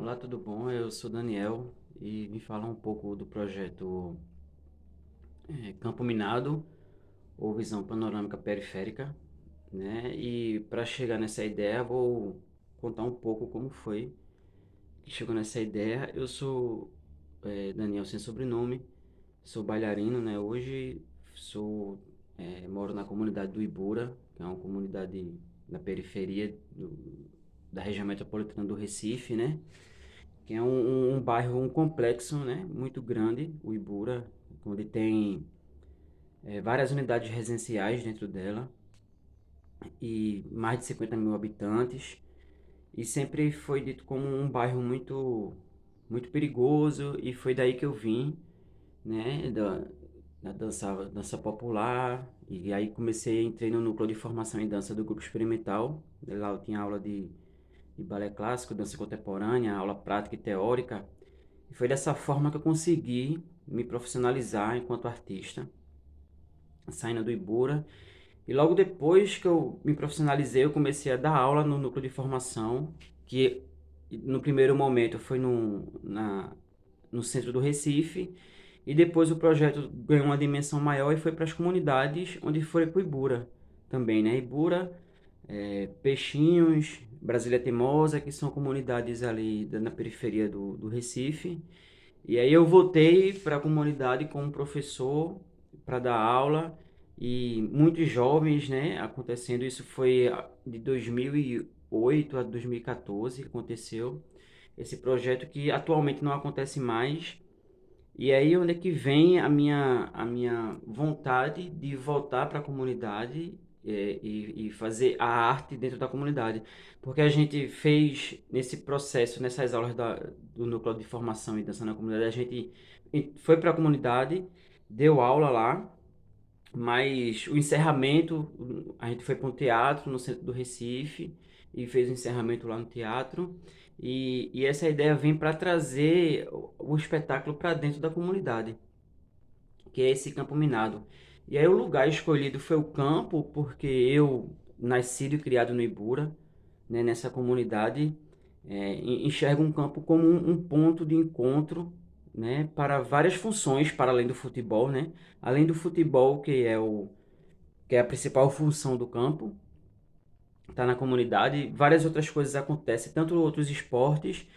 Olá, tudo bom? Eu sou Daniel e me fala um pouco do projeto Campo Minado ou Visão Panorâmica Periférica, né? E para chegar nessa ideia, vou contar um pouco como foi que chegou nessa ideia. Eu sou Daniel sem sobrenome, sou bailarino, né? Hoje moro na comunidade do Ibura, que é uma comunidade na periferia da região metropolitana do Recife, né? Que é um bairro, um complexo, né, muito grande, o Ibura, onde tem várias unidades residenciais dentro dela e mais de 50 mil habitantes. E sempre foi dito como um bairro muito perigoso, e foi daí que eu vim, né, da dança popular. E aí entrei no núcleo de formação em dança do grupo experimental. Lá eu tinha aula de balé clássico, dança contemporânea, aula prática e teórica. E foi dessa forma que eu consegui me profissionalizar enquanto artista, saindo do Ibura. E logo depois que eu me profissionalizei, eu comecei a dar aula no núcleo de formação, que no primeiro momento foi no centro do Recife, e depois o projeto ganhou uma dimensão maior e foi para as comunidades, onde foi para o Ibura também, né? Ibura, Peixinhos, Brasília Teimosa, que são comunidades ali na periferia do Recife. E aí eu voltei para a comunidade como professor para dar aula, e muitos jovens, né, acontecendo. Isso foi de 2008 a 2014 que aconteceu esse projeto, que atualmente não acontece mais. E aí onde é que vem a minha vontade de voltar para a comunidade, e fazer a arte dentro da comunidade. Porque a gente fez nesse processo, nessas aulas do núcleo de formação e dança na comunidade, a gente foi para a comunidade, deu aula lá, mas o encerramento, a gente foi para um teatro no centro do Recife e fez o encerramento lá no teatro. E essa ideia vem para trazer o espetáculo para dentro da comunidade, que é esse campo minado. E aí o lugar escolhido foi o campo, porque eu, nascido e criado no Ibura, né, nessa comunidade, enxergo um campo como um ponto de encontro, né, para várias funções, para além do futebol, né? Além do futebol, que é a principal função do campo, tá na comunidade, várias outras coisas acontecem, tanto outros esportes,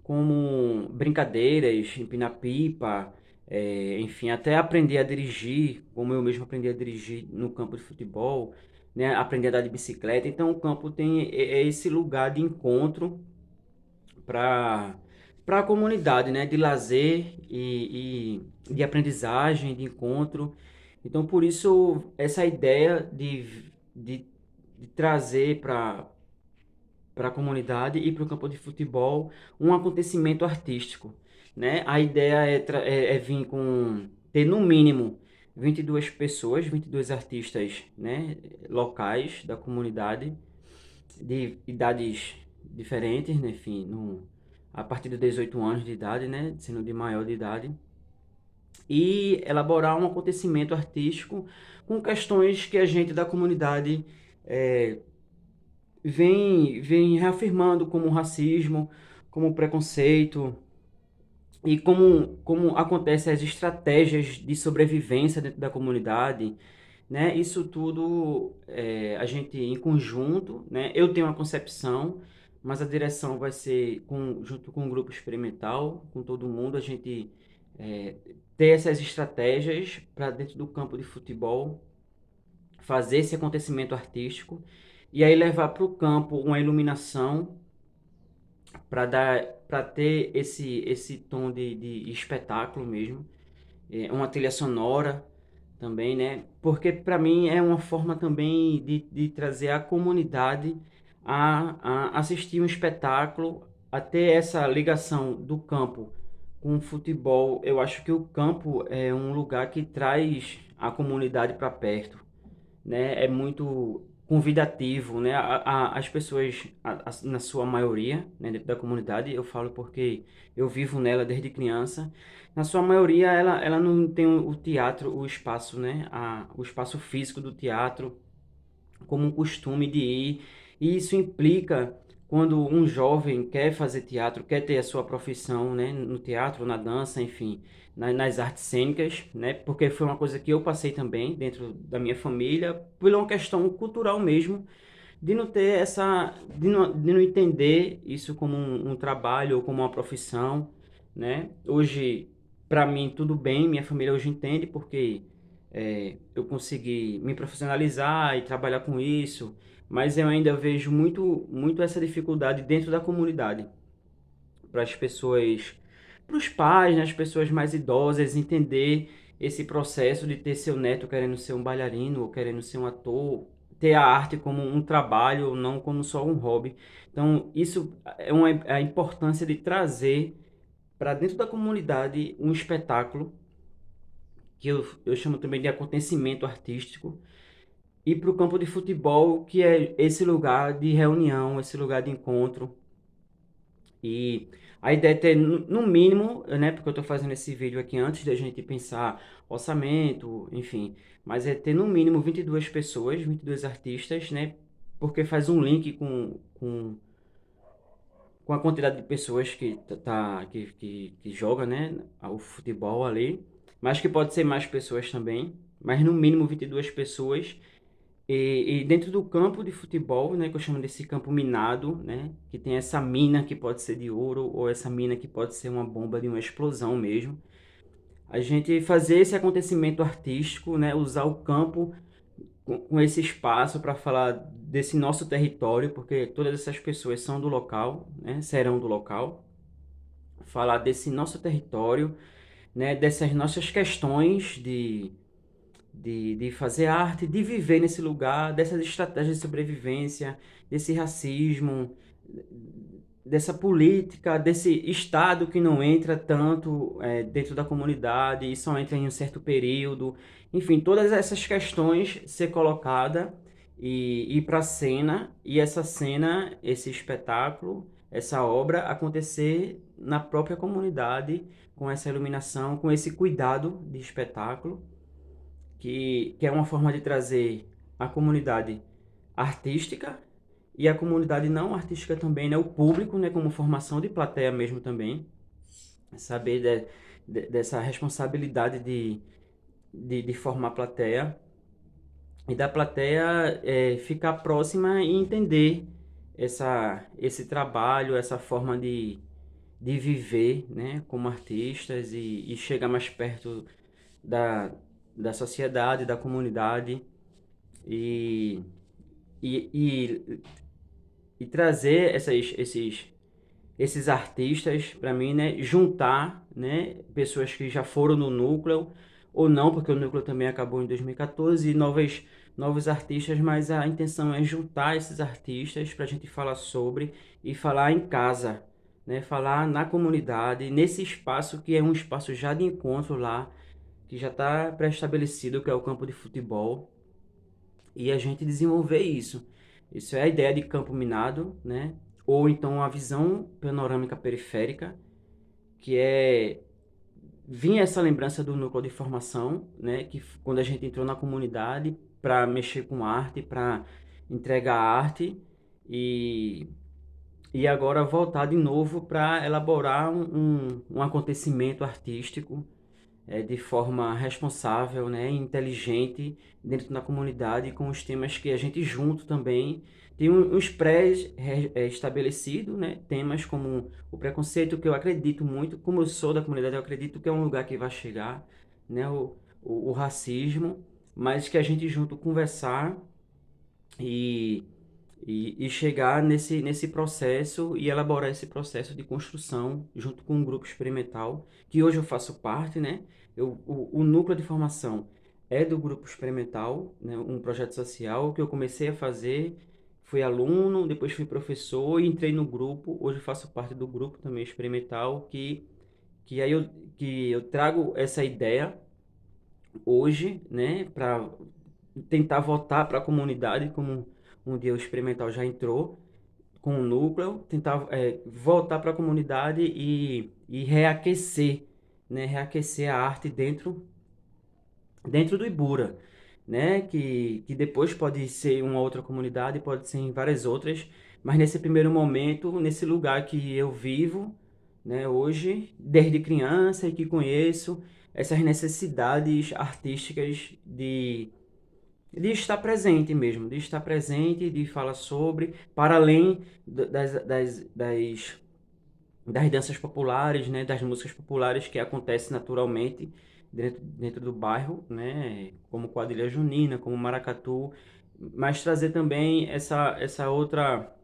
como brincadeiras, empinar pipa, enfim, até aprender a dirigir, como eu mesmo aprendi a dirigir no campo de futebol, né, aprender a andar de bicicleta. Então o campo é esse lugar de encontro para a comunidade, né, de lazer e de aprendizagem, de encontro. Então por isso essa ideia de, de trazer para a comunidade e para o campo de futebol um acontecimento artístico, né? A ideia é vir com ter no mínimo 22 pessoas, 22 artistas, né, locais da comunidade, de idades diferentes, né? Enfim, a partir de 18 anos de idade, né, sendo de maior de idade, e elaborar um acontecimento artístico com questões que a gente da comunidade é, vem reafirmando, como o racismo, como o preconceito, e como acontecem as estratégias de sobrevivência dentro da comunidade, né? Isso tudo, a gente em conjunto, né? Eu tenho uma concepção, mas a direção vai ser junto com o grupo experimental, com todo mundo, a gente é, ter essas estratégias para dentro do campo de futebol, fazer esse acontecimento artístico, e aí levar para o campo uma iluminação para ter esse tom de espetáculo mesmo, uma trilha sonora também, né? Porque para mim é uma forma também de trazer a comunidade a assistir um espetáculo, a ter essa ligação do campo com o futebol. Eu acho que o campo é um lugar que traz a comunidade para perto, né? É muito convidativo, né? As pessoas, na sua maioria, né, dentro da comunidade, eu falo porque eu vivo nela desde criança. Na sua maioria, ela não tem o teatro, o espaço, né? O espaço físico do teatro como um costume de ir. E isso implica quando um jovem quer fazer teatro, quer ter a sua profissão, né, no teatro, na dança, enfim, nas artes cênicas, né, porque foi uma coisa que eu passei também dentro da minha família, por uma questão cultural mesmo, de não ter essa, de não entender isso como um trabalho ou como uma profissão, né? Hoje, para mim, tudo bem, minha família hoje entende porque eu consegui me profissionalizar e trabalhar com isso, mas eu ainda vejo muito essa dificuldade dentro da comunidade, para as pessoas, para os pais, né, as pessoas mais idosas, entender esse processo de ter seu neto querendo ser um bailarino ou querendo ser um ator, ter a arte como um trabalho, não como só um hobby. Então, isso é a importância de trazer para dentro da comunidade um espetáculo, que eu chamo também de acontecimento artístico, e para o campo de futebol, que é esse lugar de reunião, esse lugar de encontro. E a ideia é ter, no mínimo, né, porque eu estou fazendo esse vídeo aqui antes da gente pensar orçamento, enfim, mas é ter no mínimo 22 pessoas, 22 artistas, né, porque faz um link com a quantidade de pessoas que joga, né, o futebol ali, mas que pode ser mais pessoas também, mas no mínimo 22 pessoas. E dentro do campo de futebol, né, que eu chamo desse campo minado, né, que tem essa mina que pode ser de ouro ou essa mina que pode ser uma bomba de uma explosão mesmo, a gente fazer esse acontecimento artístico, né, usar o campo com esse espaço para falar desse nosso território, porque todas essas pessoas são do local, né, serão do local, falar desse nosso território, né, dessas nossas questões de fazer arte, de viver nesse lugar, dessas estratégias de sobrevivência, desse racismo, dessa política, desse Estado que não entra tanto dentro da comunidade e só entra em um certo período. Enfim, todas essas questões ser colocada e ir para a cena, e essa cena, esse espetáculo, essa obra acontecer na própria comunidade, com essa iluminação, com esse cuidado de espetáculo que é uma forma de trazer a comunidade artística e a comunidade não artística também, né? O público, né? Como formação de plateia mesmo também. Saber dessa responsabilidade de formar plateia e da plateia ficar próxima e entender esse trabalho, essa forma de viver, né? Como artistas e chegar mais perto da, da sociedade, da comunidade e, e, e, e trazer esses artistas para mim, né? Juntar, né? Pessoas que já foram no núcleo ou não, porque o núcleo também acabou em 2014 e novos artistas, mas a intenção é juntar esses artistas para a gente falar sobre e falar em casa, né? Falar na comunidade, nesse espaço que é um espaço já de encontro lá, que já está pré-estabelecido, que é o campo de futebol, e a gente desenvolver isso. Isso é a ideia de campo minado, né? Ou então a visão panorâmica periférica, que é vinha essa lembrança do núcleo de formação, né? Que quando a gente entrou na comunidade para mexer com arte, para entregar arte e e agora voltar de novo para elaborar um acontecimento artístico de forma responsável, né, e inteligente dentro da comunidade com os temas que a gente junto também tem uns pré-estabelecidos, né, temas como o preconceito que eu acredito muito, como eu sou da comunidade, eu acredito que é um lugar que vai chegar, né, o racismo, mas que a gente junto conversar e e chegar nesse processo e elaborar esse processo de construção junto com um grupo experimental, que hoje eu faço parte, né? O núcleo de formação é do grupo experimental, né? Um projeto social que eu comecei a fazer, fui aluno, depois fui professor e entrei no grupo, hoje eu faço parte do grupo também experimental, que aí que eu trago essa ideia hoje, né, para tentar voltar para a comunidade, como um dia o experimental já entrou com o núcleo, tentar voltar para a comunidade e reaquecer, né, reaquecer a arte dentro do Ibura, né, que depois pode ser uma outra comunidade, pode ser em várias outras, mas nesse primeiro momento, nesse lugar que eu vivo, né, hoje, desde criança e que conheço essas necessidades artísticas de estar presente mesmo, de estar presente, de falar sobre, para além das danças populares, né, das músicas populares que acontecem naturalmente dentro do bairro, né, como quadrilha junina, como maracatu, mas trazer também essa outra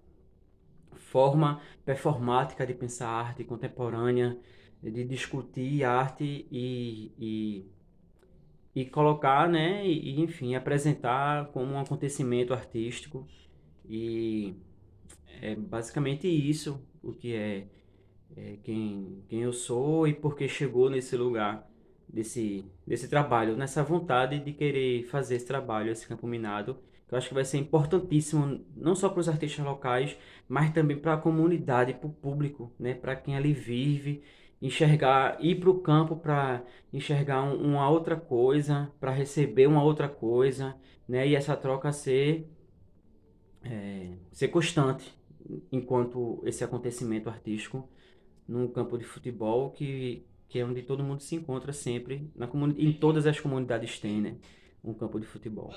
forma performática de pensar arte contemporânea, de discutir arte e colocar, né, enfim, apresentar como um acontecimento artístico. E é basicamente isso o que quem eu sou e por que chegou nesse lugar desse trabalho, nessa vontade de querer fazer esse trabalho, esse campo minado, que eu acho que vai ser importantíssimo, não só para os artistas locais, mas também para a comunidade, para o público, né, para quem ali vive, enxergar, ir para o campo para enxergar uma outra coisa, para receber uma outra coisa, né, e essa troca ser constante enquanto esse acontecimento artístico num campo de futebol que é onde todo mundo se encontra sempre, em todas as comunidades tem, né? Um campo de futebol.